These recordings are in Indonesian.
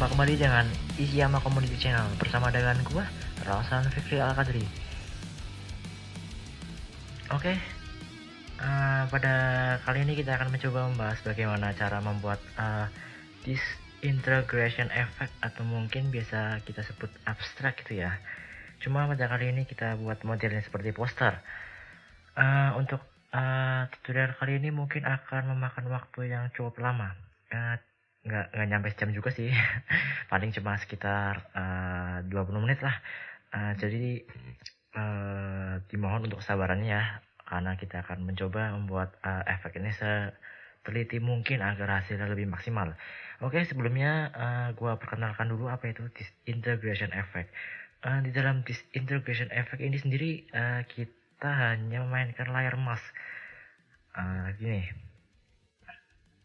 Jumpa kembali dengan Isiyama Community Channel bersama dengan gua, Rasan Fikri Al-Qadri. Oke, pada kali ini kita akan mencoba membahas bagaimana cara membuat disintegration effect atau mungkin biasa kita sebut abstrak gitu ya. Cuma pada kali ini kita buat modelnya seperti poster. Untuk tutorial kali ini mungkin akan memakan waktu yang cukup lama. Nggak nyampe sejam juga sih. Paling cuma sekitar 20 menit lah. Jadi dimohon untuk kesabarannya ya, karena kita akan mencoba membuat efek ini seteliti mungkin agar hasilnya lebih maksimal. Oke, sebelumnya gua perkenalkan dulu apa itu disintegration effect. Di dalam disintegration effect ini sendiri kita hanya memainkan layar mask. Gini,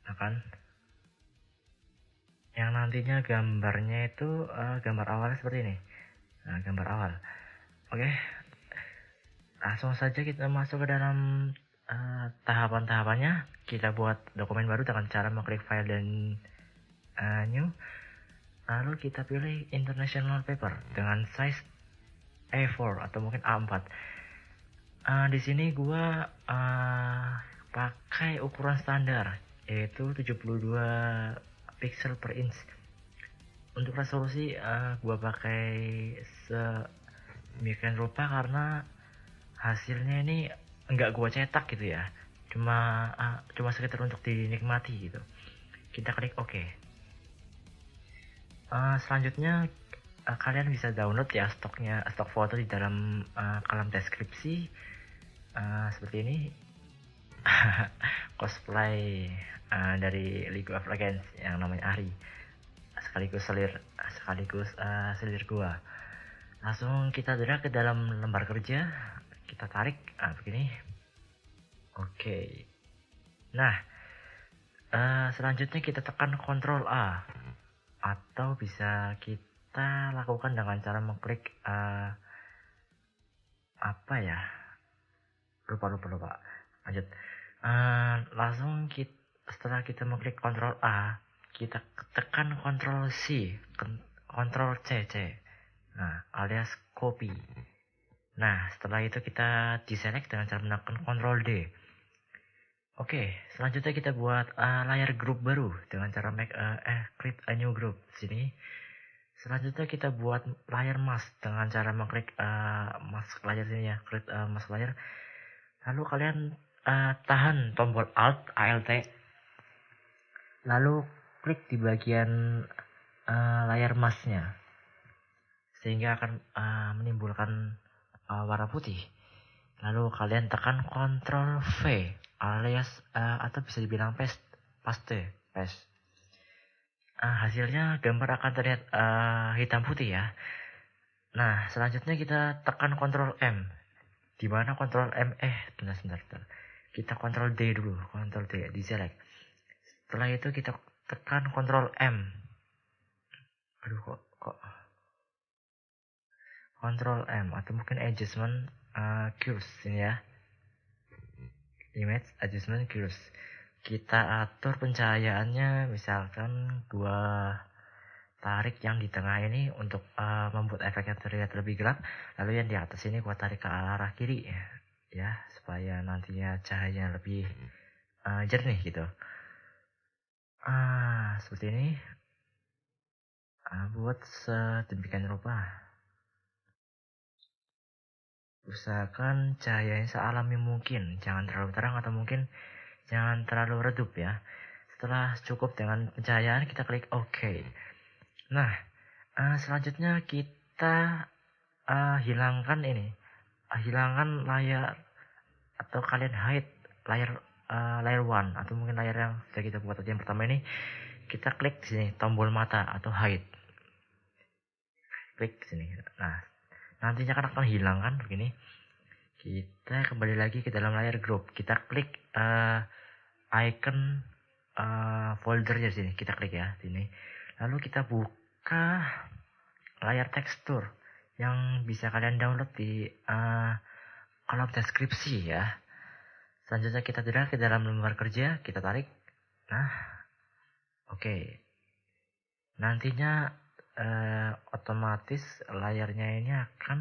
akan yang nantinya gambarnya itu gambar awalnya seperti ini. Gambar awal. Oke, langsung saja kita masuk ke dalam tahapan-tahapannya. Kita buat dokumen baru dengan cara mengklik file dan new. Lalu kita pilih international paper dengan size A4 atau mungkin A4. Di sini gua pakai ukuran standar yaitu 72 pixel per inch. Untuk resolusi gua pakai sedemikian rupa karena hasilnya ini enggak gua cetak gitu ya, cuma sekitar untuk dinikmati gitu. Kita klik OK. Selanjutnya kalian bisa download ya stok foto di dalam kolom deskripsi seperti ini. Cosplay dari League of Legends yang namanya Ahri, sekaligus selir gua. Langsung kita drag ke dalam lembar kerja, kita tarik begini. Oke. Nah, selanjutnya kita tekan Ctrl A, atau bisa kita lakukan dengan cara mengklik apa ya, lupa. Lanjut. Langsung setelah kita mengklik Ctrl A, kita tekan Ctrl C, Ctrl C, alias copy. Nah, setelah itu kita deselect dengan cara menekan Ctrl D. Oke, selanjutnya kita buat layar group baru dengan cara create a new group sini. Selanjutnya kita buat layar mask dengan cara mengklik mask layar sini ya, create mask layar. Lalu kalian tahan tombol Alt ALT, lalu klik di bagian layar masknya sehingga akan menimbulkan warna putih. Lalu kalian tekan Ctrl V alias atau bisa dibilang paste. Hasilnya gambar akan terlihat hitam putih ya. Nah, selanjutnya kita tekan Ctrl M. Di mana Ctrl M bentar. Kita Ctrl D dulu, Ctrl D di select. Setelah itu kita tekan Ctrl M. Aduh kok Ctrl M atau mungkin adjustment curves ini ya. Image adjustment curves. Kita atur pencahayaannya, misalkan gua tarik yang di tengah ini untuk membuat efeknya terlihat lebih gelap, lalu yang di atas ini gua tarik ke arah kiri ya, supaya nantinya cahayanya lebih jernih gitu. Seperti ini. Buat sedemikian rupa. Usahakan cahayanya sealami mungkin, jangan terlalu terang atau mungkin jangan terlalu redup ya. Setelah cukup dengan pencahayaan, kita klik OK. Nah, selanjutnya kita hilangkan layar, atau kalian hide layar 1 atau mungkin layar yang sudah kita buat tadi yang pertama ini. Kita klik di sini tombol mata atau hide. Klik sini. Nah, nantinya akan hilang kan begini. Kita kembali lagi ke dalam layar group. Kita klik icon foldernya sini. Kita klik ya sini. Lalu kita buka layar tekstur yang bisa kalian download di kolom deskripsi ya. Selanjutnya kita drag ke dalam lembar kerja, kita tarik. Nah, oke. Nantinya otomatis layarnya ini akan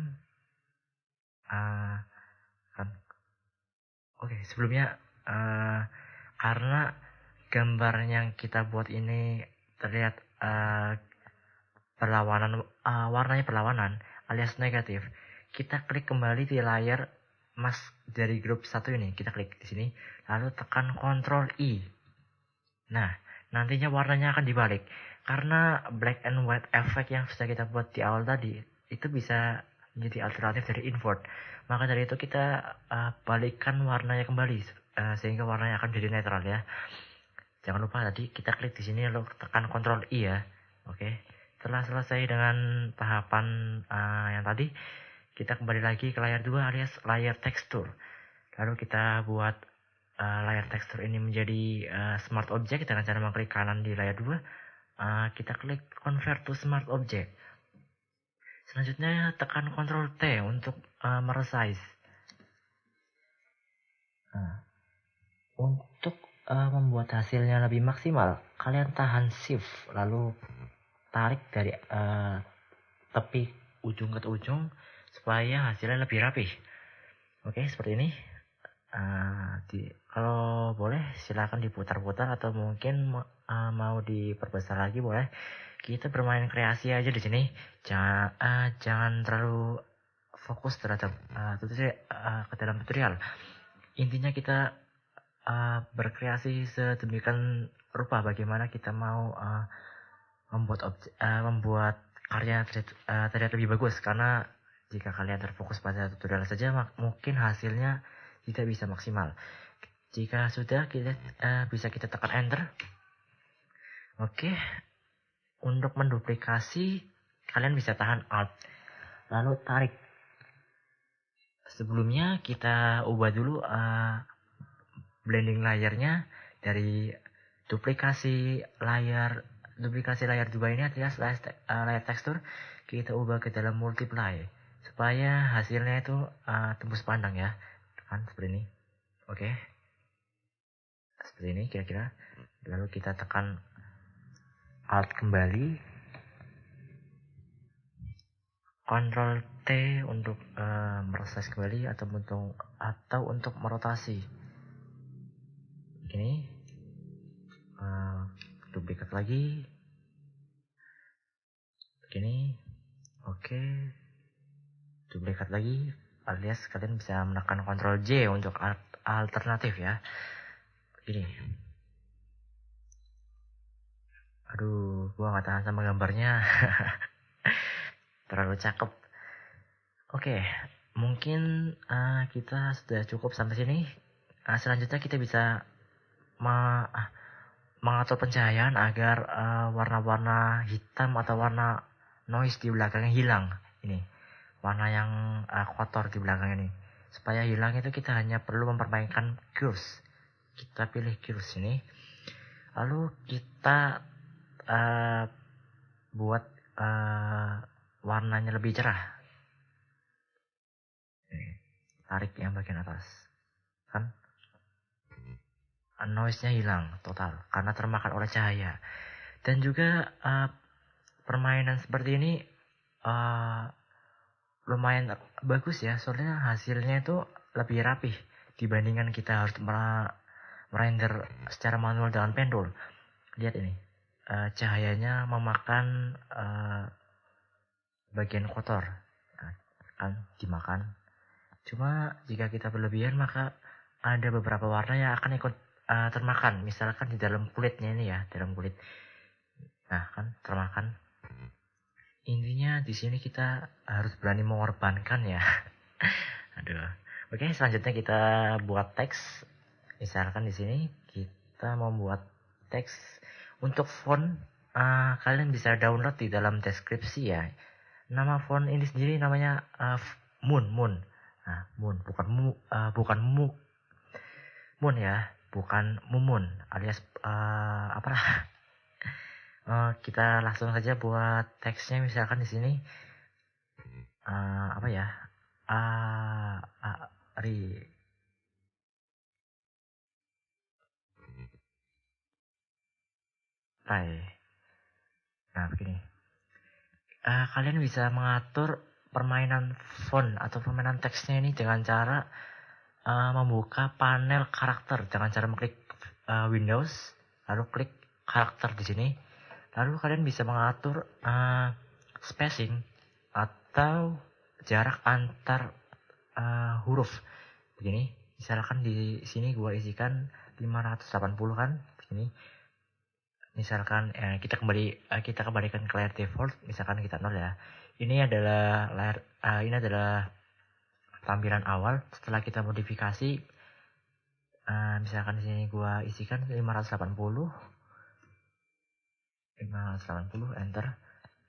uh, oke, sebelumnya karena gambar yang kita buat ini terlihat warnanya berlawanan alias negatif, kita klik kembali di layar mas dari grup 1 ini, kita klik di sini lalu tekan Ctrl I. Nah, nantinya warnanya akan dibalik karena black and white effect yang sudah kita buat di awal tadi itu bisa menjadi alternatif dari invert. Maka dari itu kita balikkan warnanya kembali sehingga warnanya akan jadi netral ya. Jangan lupa tadi kita klik di sini lalu tekan Ctrl I ya. Oke. Setelah selesai dengan tahapan yang tadi, kita kembali lagi ke layar 2 alias layar tekstur. Lalu kita buat layar tekstur ini menjadi smart object dengan cara mengklik kanan di layar 2. Kita klik convert to smart object. Selanjutnya tekan Ctrl T untuk meresize. Untuk membuat hasilnya lebih maksimal, kalian tahan shift lalu tarik dari tepi ujung ke ujung supaya hasilnya lebih rapih. Oke, seperti ini. Kalau boleh silakan diputar-putar atau mungkin mau diperbesar lagi boleh. Kita bermain kreasi aja di sini. Jangan terlalu fokus terhadap ke dalam tutorial. Intinya kita berkreasi sedemikian rupa bagaimana kita mau membuat karya terlihat lebih bagus, karena jika kalian terfokus pada tutorial saja mungkin hasilnya tidak bisa maksimal. Jika sudah bisa kita tekan enter. Oke. Untuk menduplikasi kalian bisa tahan alt lalu tarik. Sebelumnya kita ubah dulu blending layarnya dari duplikasi layar 2 ini alias layar tekstur kita ubah ke dalam multiply supaya hasilnya itu tembus pandang ya, kan seperti ini. Oke, seperti ini kira-kira. Lalu kita tekan alt kembali, Ctrl T untuk meresize kembali atau untuk merotasi. Ini duplikat lagi begini. Oke, duplikat lagi alias kalian bisa menekan Ctrl J untuk alternatif ya. Begini. Aduh, gua nggak tahan sama gambarnya. Terlalu cakep. Oke, mungkin kita sudah cukup sampai sini. Selanjutnya kita bisa mengatur pencahayaan agar warna-warna hitam atau warna noise di belakangnya hilang. Ini warna yang kotor di belakang ini. Supaya hilang itu kita hanya perlu mempermainkan curves. Kita pilih curves ini. Lalu kita buat warnanya lebih cerah. Tarik yang bagian atas, kan noise-nya hilang total karena termakan oleh cahaya. Dan juga permainan seperti ini lumayan bagus ya, soalnya hasilnya itu lebih rapih dibandingkan kita harus merender secara manual dengan pendul. Lihat ini, cahayanya memakan bagian kotor, kan dimakan. Cuma jika kita berlebihan maka ada beberapa warna yang akan ikut termakan. Misalkan di dalam kulitnya ini ya, dalam kulit. Nah, kan termakan. Intinya di sini kita harus berani mengorbankan ya. Aduh. Oke, selanjutnya kita buat teks. Misalkan di sini kita membuat teks untuk font. Kalian bisa download di dalam deskripsi ya. Nama font ini sendiri namanya Moon. Nah, Moon bukan Moon ya, bukan Mumun alias apalah. Kita langsung saja buat teksnya, misalkan di sini apa ya? Nah begini, kalian bisa mengatur permainan font atau permainan teksnya ini dengan cara membuka panel karakter dengan cara mengklik Windows, lalu klik karakter di sini. Lalu kalian bisa mengatur spacing atau jarak antar huruf. Begini, misalkan di sini gua isikan 580 kan, begini. Misalkan kita kembalikan ke layar default, misalkan kita 0 ya. Ini adalah tampilan awal. Setelah kita modifikasi, misalkan di sini gua isikan 580 enter.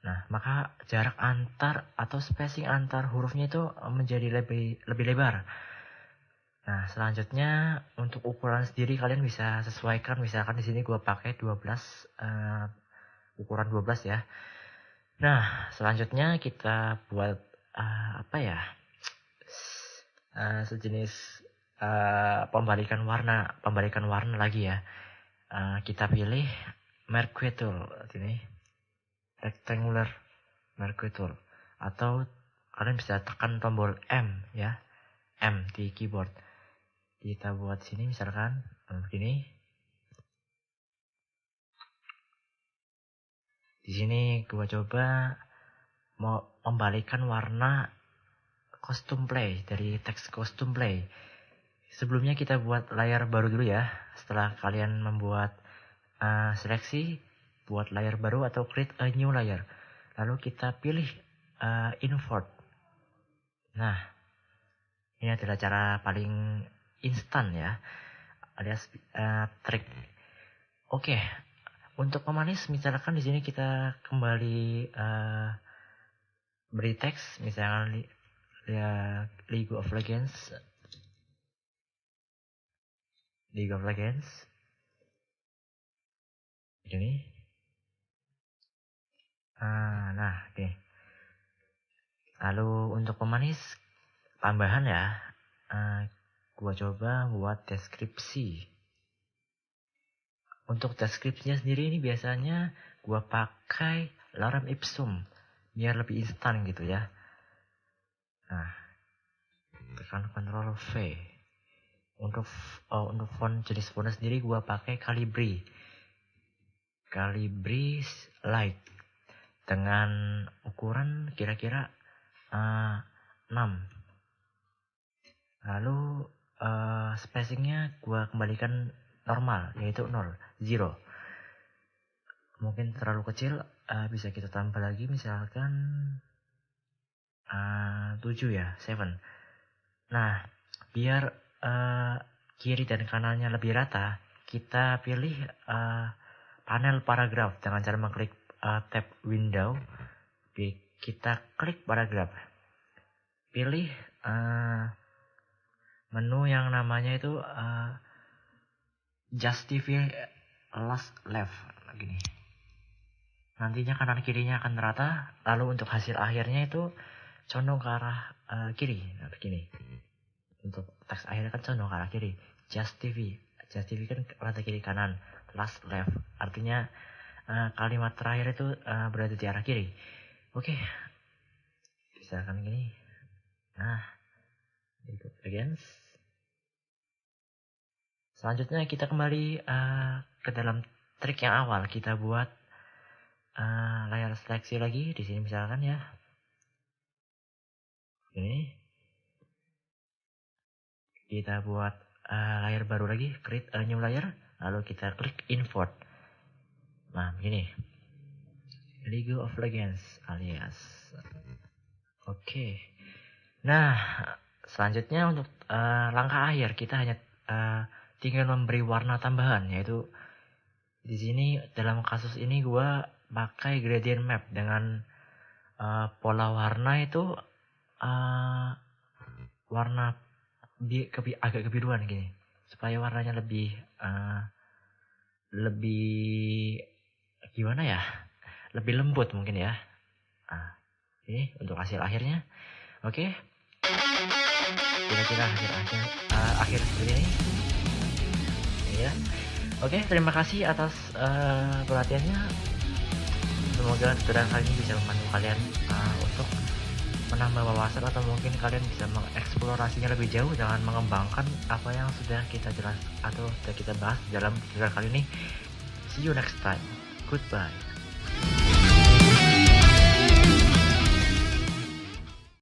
Nah, maka jarak antar atau spacing antar hurufnya itu menjadi lebih lebar. Nah, selanjutnya untuk ukuran sendiri kalian bisa sesuaikan. Misalkan di sini gua pakai 12 ukuran 12 ya. Nah, selanjutnya kita buat sejenis pembalikan warna lagi ya. Kita pilih Mercury tool ini, rectangular Mercury tool, atau kalian bisa tekan tombol M ya, M di keyboard. Kita buat sini misalkan begini. Di sini gua coba mau membalikan warna custom play dari teks custom play. Sebelumnya kita buat layar baru dulu ya. Setelah kalian membuat seleksi, buat layar baru atau create a new layer. Lalu kita pilih invert. Nah, ini adalah cara paling instan ya, alias trik. Oke, untuk pemanis misalkan di sini kita kembali beri teks, misalnya League of Legends. Ini. Nah, oke. Lalu untuk pemanis tambahan ya, gua coba buat deskripsi. Untuk deskripsinya sendiri ini biasanya gua pakai lorem ipsum biar lebih instan gitu ya. Nah, tekan Ctrl V. Untuk font jenis font sendiri gua pakai Calibri Light dengan ukuran kira-kira 6. Lalu spacingnya gua kembalikan normal, yaitu 0. Mungkin terlalu kecil, bisa kita tambah lagi misalkan 7 ya, 7. Nah, biar kiri dan kanannya lebih rata, kita pilih panel paragraf dengan cara mengklik tab window. Kita klik paragraf, pilih menu yang namanya itu justify last left gini. Nantinya kanan kirinya akan rata, lalu untuk hasil akhirnya itu condong ke arah kiri. Nah, begini. Untuk teks akhirnya kan condong ke arah kiri. Justify kan rata kiri kanan, last left artinya kalimat terakhir itu berada di arah kiri. Oke. Misalkan gini. Nah, itu against. Selanjutnya kita kembali ke dalam trik yang awal. Kita buat layar seleksi lagi di sini misalkan ya. Ini. Kita buat layar baru lagi, create a new layer, lalu kita klik invert. Nah, begini. League of Legends alias. Oke. Nah, selanjutnya untuk langkah akhir kita hanya tinggal memberi warna tambahan, yaitu di sini dalam kasus ini gua pakai gradient map dengan pola warna itu warna agak kebiruan gini, supaya warnanya lebih gimana ya, lebih lembut mungkin ya. Ini untuk hasil akhirnya. Oke. Kira-kira hasil akhir seperti ini ya. Oke, terima kasih atas perhatiannya. Semoga tutorial kali ini bisa membantu kalian untuk menambah wawasan, atau mungkin kalian bisa mengeksplorasinya lebih jauh dengan mengembangkan apa yang sudah kita jelas atau sudah kita bahas dalam tutorial kali ini. See you next time. Goodbye.